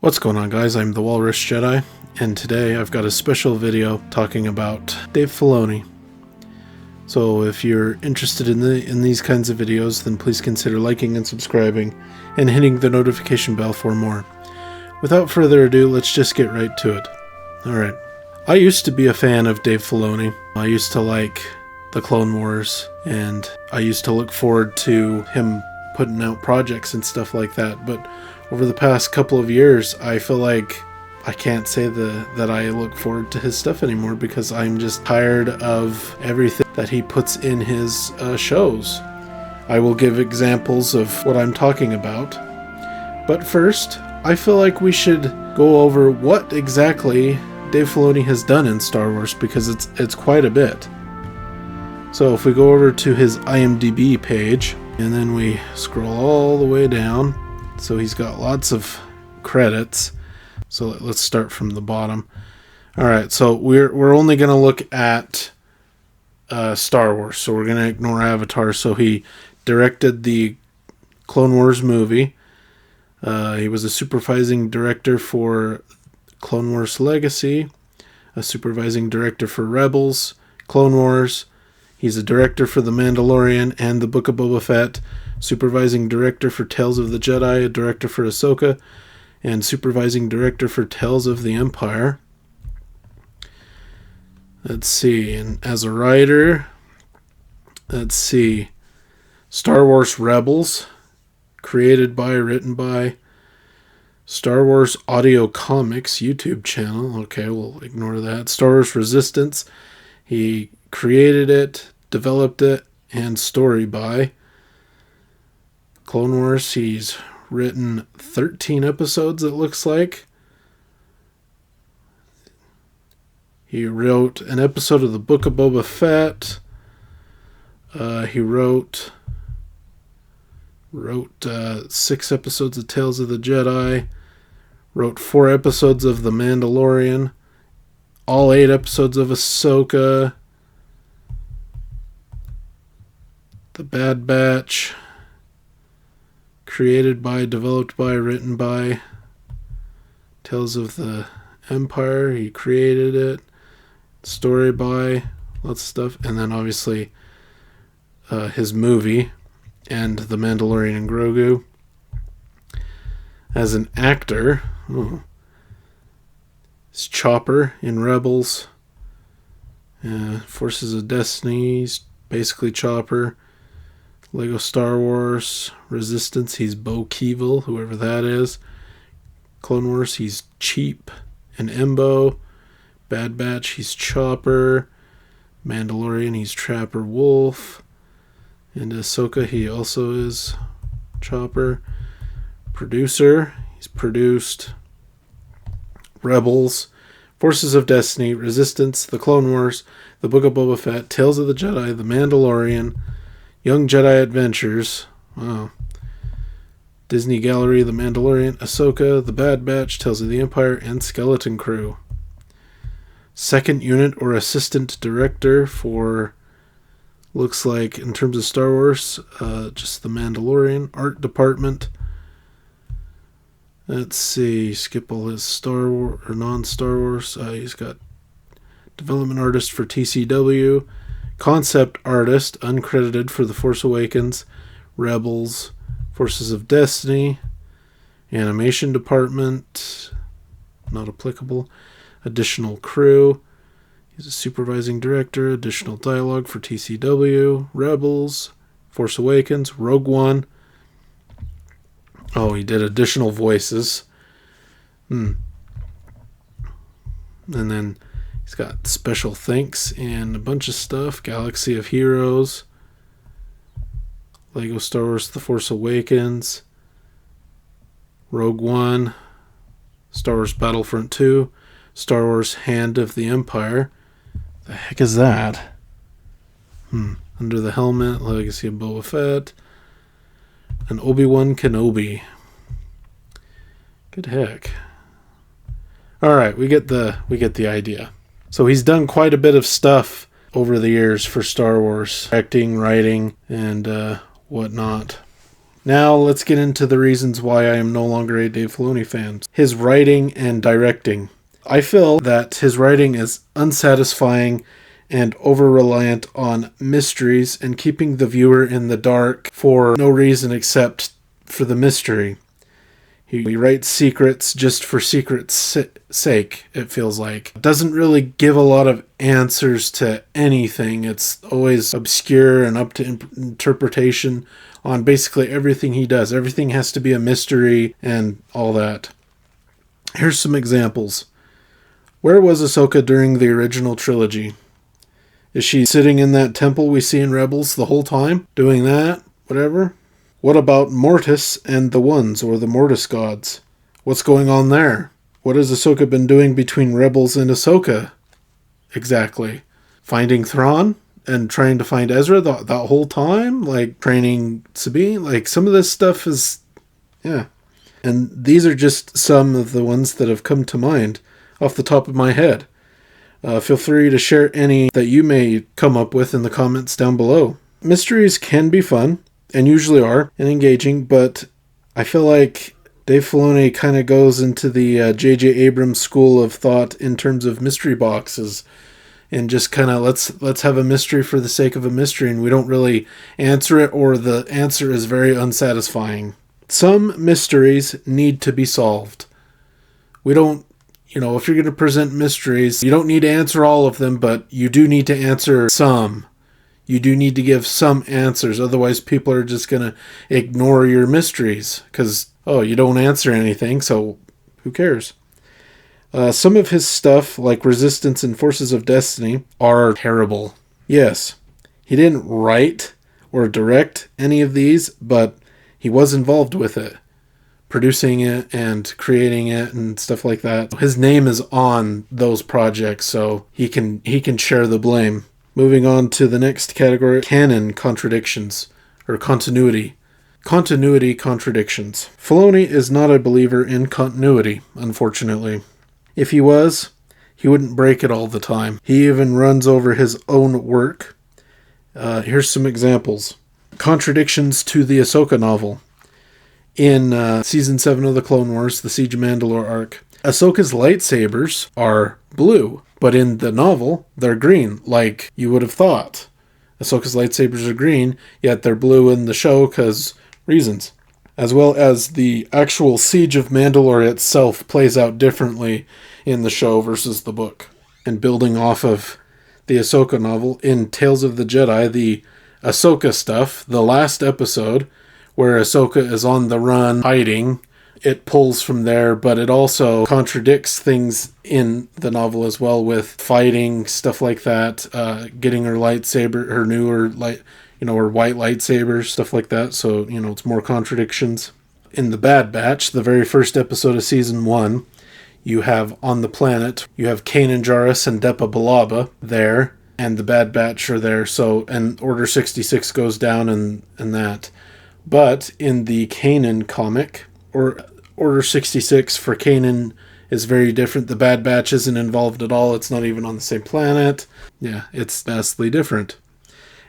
What's going on, guys? I'm the Walrus Jedi, and today I've got a special video talking about Dave Filoni. So if you're interested in these kinds of videos, then please consider liking and subscribing and hitting the notification bell for more. Without further ado, let's just get right to it. Alright. I used to be a fan of Dave Filoni. I used to like the Clone Wars, and I used to look forward to him putting out projects and stuff like that, but over the past couple of years, I feel like I can't say that I look forward to his stuff anymore because I'm just tired of everything that he puts in his shows. I will give examples of what I'm talking about. But first, I feel like we should go over what exactly Dave Filoni has done in Star Wars because it's quite a bit. So if we go over to his IMDb page, and then we scroll all the way down, so he's got lots of credits. So let's start from the bottom. Alright, so we're only going to look at Star Wars. So we're going to ignore Avatar. So he directed the Clone Wars movie. He was a supervising director for Clone Wars Legacy. A supervising director for Rebels, Clone Wars. He's a director for The Mandalorian and The Book of Boba Fett. Supervising director for Tales of the Jedi, a director for Ahsoka, and supervising director for Tales of the Empire. Let's see, and as a writer, let's see, Star Wars Rebels, created by, written by, Star Wars Audio Comics YouTube channel, okay, we'll ignore that. Star Wars Resistance, he created it, developed it, and story by. Clone Wars, he's written 13 episodes, it looks like. He wrote an episode of the Book of Boba Fett. He wrote 6 episodes of Tales of the Jedi. Wrote 4 episodes of The Mandalorian. All 8 episodes of Ahsoka. The Bad Batch. Created by, developed by, written by. Tales of the Empire, he created it. Story by, lots of stuff. And then obviously his movie and The Mandalorian and Grogu. As an actor, it's Chopper in Rebels. Forces of Destiny, he's basically Chopper. Lego Star Wars, Resistance, he's Bo Keevil, whoever that is. Clone Wars, he's Cheap and Embo. Bad Batch, he's Chopper. Mandalorian, he's Trapper Wolf. And Ahsoka, he also is Chopper. Producer, he's produced Rebels, Forces of Destiny, Resistance, The Clone Wars, The Book of Boba Fett, Tales of the Jedi, The Mandalorian, Young Jedi Adventures, wow. Disney Gallery, The Mandalorian, Ahsoka, The Bad Batch, Tales of the Empire, and Skeleton Crew. Second unit or assistant director for, looks like in terms of Star Wars, just The Mandalorian. Art department. Let's see, skip all his Star Wars or non-Star Wars. He's got development artist for TCW. Concept artist, uncredited for The Force Awakens, Rebels, Forces of Destiny. Animation department, not applicable. Additional crew, he's a supervising director. Additional dialogue for TCW, Rebels, Force Awakens, Rogue One. Oh, he did additional voices. And then he's got special thanks and a bunch of stuff. Galaxy of Heroes. Lego Star Wars The Force Awakens. Rogue One. Star Wars Battlefront 2. Star Wars Hand of the Empire. The heck is that? Under the Helmet. Legacy of Boba Fett. And Obi-Wan Kenobi. Good heck. Alright, we get the idea. So he's done quite a bit of stuff over the years for Star Wars. Acting, writing, and whatnot. Now let's get into the reasons why I am no longer a Dave Filoni fan. His writing and directing. I feel that his writing is unsatisfying and over-reliant on mysteries and keeping the viewer in the dark for no reason except for the mystery. He writes secrets just for secrets' sake, it feels like. Doesn't really give a lot of answers to anything. It's always obscure and up to interpretation on basically everything he does. Everything has to be a mystery and all that. Here's some examples. Where was Ahsoka during the original trilogy? Is she sitting in that temple we see in Rebels the whole time? Doing that? Whatever? What about Mortis and the Ones, or the Mortis gods? What's going on there? What has Ahsoka been doing between Rebels and Ahsoka? Exactly. Finding Thrawn? And trying to find Ezra that whole time? Like, training Sabine? Like, some of this stuff is... yeah. And these are just some of the ones that have come to mind off the top of my head. Feel free to share any that you may come up with in the comments down below. Mysteries can be fun, and usually are, and engaging, but I feel like Dave Filoni kind of goes into the J.J. Abrams school of thought in terms of mystery boxes, and just kind of let's have a mystery for the sake of a mystery, and we don't really answer it, or the answer is very unsatisfying. Some mysteries need to be solved. We don't, if you're going to present mysteries, you don't need to answer all of them, but you do need to answer some. You do need to give some answers, otherwise people are just going to ignore your mysteries, because, you don't answer anything, so who cares? Some of his stuff, like Resistance and Forces of Destiny, are terrible. Yes, he didn't write or direct any of these, but he was involved with it, producing it and creating it and stuff like that. His name is on those projects, so he can share the blame. Moving on to the next category, canon contradictions, or continuity. Continuity contradictions. Filoni is not a believer in continuity, unfortunately. If he was, he wouldn't break it all the time. He even runs over his own work. Here's some examples. Contradictions to the Ahsoka novel. In Season 7 of The Clone Wars, the Siege of Mandalore arc, Ahsoka's lightsabers are blue, but in the novel, they're green, like you would have thought. Ahsoka's lightsabers are green, yet they're blue in the show because reasons. As well as the actual Siege of Mandalore itself plays out differently in the show versus the book. And building off of the Ahsoka novel, in Tales of the Jedi, the Ahsoka stuff, the last episode, where Ahsoka is on the run, hiding, it pulls from there, but it also contradicts things in the novel as well, with fighting, stuff like that, getting her lightsaber, her newer her white lightsaber, stuff like that. So, it's more contradictions. In The Bad Batch, the very first episode of Season 1, you have on the planet, you have Kanan Jarrus and Depa Billaba there, and the Bad Batch are there, so, and Order 66 goes down and that. But in the Kanan comic, or Order 66 for Kanan is very different. The Bad Batch isn't involved at all. It's not even on the same planet. Yeah, it's vastly different.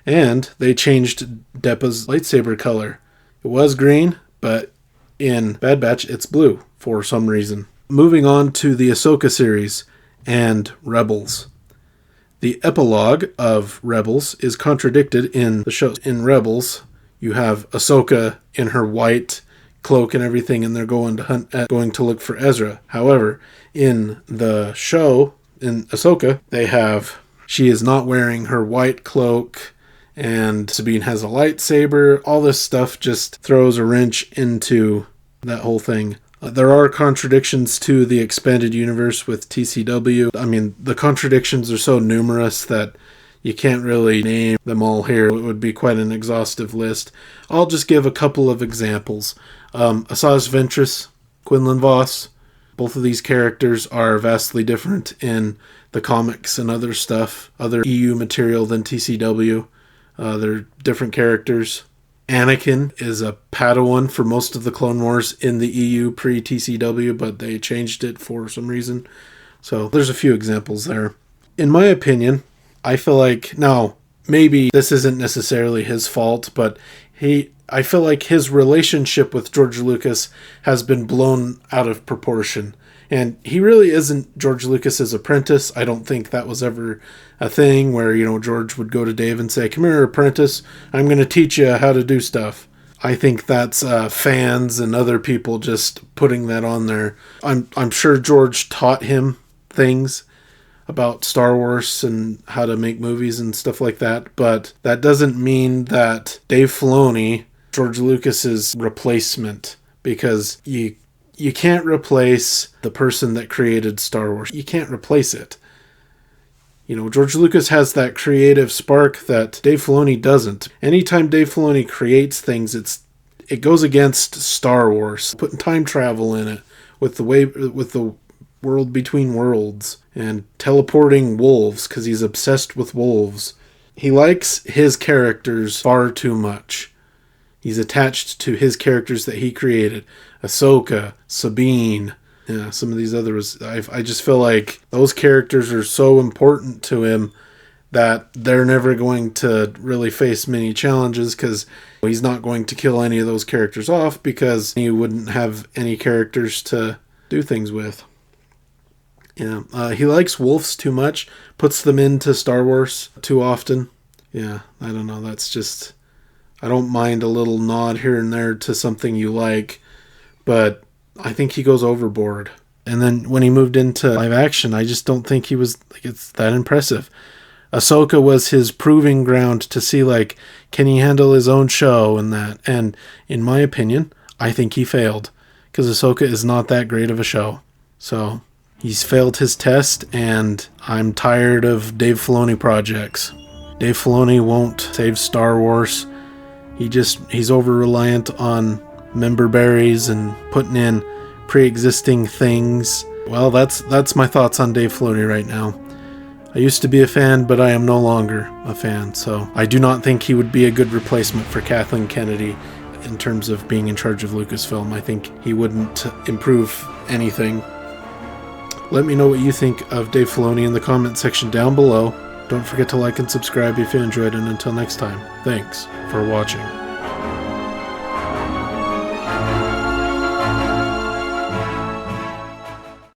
And they changed Depa's lightsaber color. It was green, but in Bad Batch, it's blue for some reason. Moving on to the Ahsoka series and Rebels. The epilogue of Rebels is contradicted in the show. In Rebels, you have Ahsoka in her white cloak and everything, and they're going to look for Ezra. However, in the show, in Ahsoka, she is not wearing her white cloak, and Sabine has a lightsaber. All this stuff just throws a wrench into that whole thing. There are contradictions to the expanded universe with TCW. I mean, the contradictions are so numerous that you can't really name them all here. It would be quite an exhaustive list. I'll just give a couple of examples. Asajj Ventress, Quinlan Vos, both of these characters are vastly different in the comics and other stuff, other EU material than TCW. They're different characters. Anakin is a Padawan for most of the Clone Wars in the EU pre-TCW, but they changed it for some reason. So there's a few examples there. In my opinion, I feel like, now, maybe this isn't necessarily his fault, but I feel like his relationship with George Lucas has been blown out of proportion. And he really isn't George Lucas's apprentice. I don't think that was ever a thing where, George would go to Dave and say, "Come here, apprentice, I'm going to teach you how to do stuff." I think that's fans and other people just putting that on there. I'm sure George taught him things about Star Wars and how to make movies and stuff like that, but that doesn't mean that Dave Filoni, George Lucas's replacement, because you can't replace the person that created Star Wars. You can't replace it. George Lucas has that creative spark that Dave Filoni doesn't. Anytime Dave Filoni creates things, it goes against Star Wars. Putting time travel in it with the world between worlds and teleporting wolves because he's obsessed with wolves. He likes his characters far too much. He's attached to his characters that he created. Ahsoka, Sabine, some of these others. I just feel like those characters are so important to him that they're never going to really face many challenges because he's not going to kill any of those characters off because he wouldn't have any characters to do things with. He likes wolves too much, puts them into Star Wars too often. I don't know, that's just... I don't mind a little nod here and there to something you like, but I think he goes overboard. And then when he moved into live action, I just don't think he was it's that impressive. Ahsoka was his proving ground to see can he handle his own show and that. And in my opinion, I think he failed because Ahsoka is not that great of a show. So he's failed his test, and I'm tired of Dave Filoni projects. Dave Filoni won't save Star Wars. He's over-reliant on member berries and putting in pre-existing things. Well, that's my thoughts on Dave Filoni right now. I used to be a fan, but I am no longer a fan, so I do not think he would be a good replacement for Kathleen Kennedy in terms of being in charge of Lucasfilm. I think he wouldn't improve anything. Let me know what you think of Dave Filoni in the comment section down below. Don't forget to like and subscribe if you enjoyed, and until next time, thanks for watching.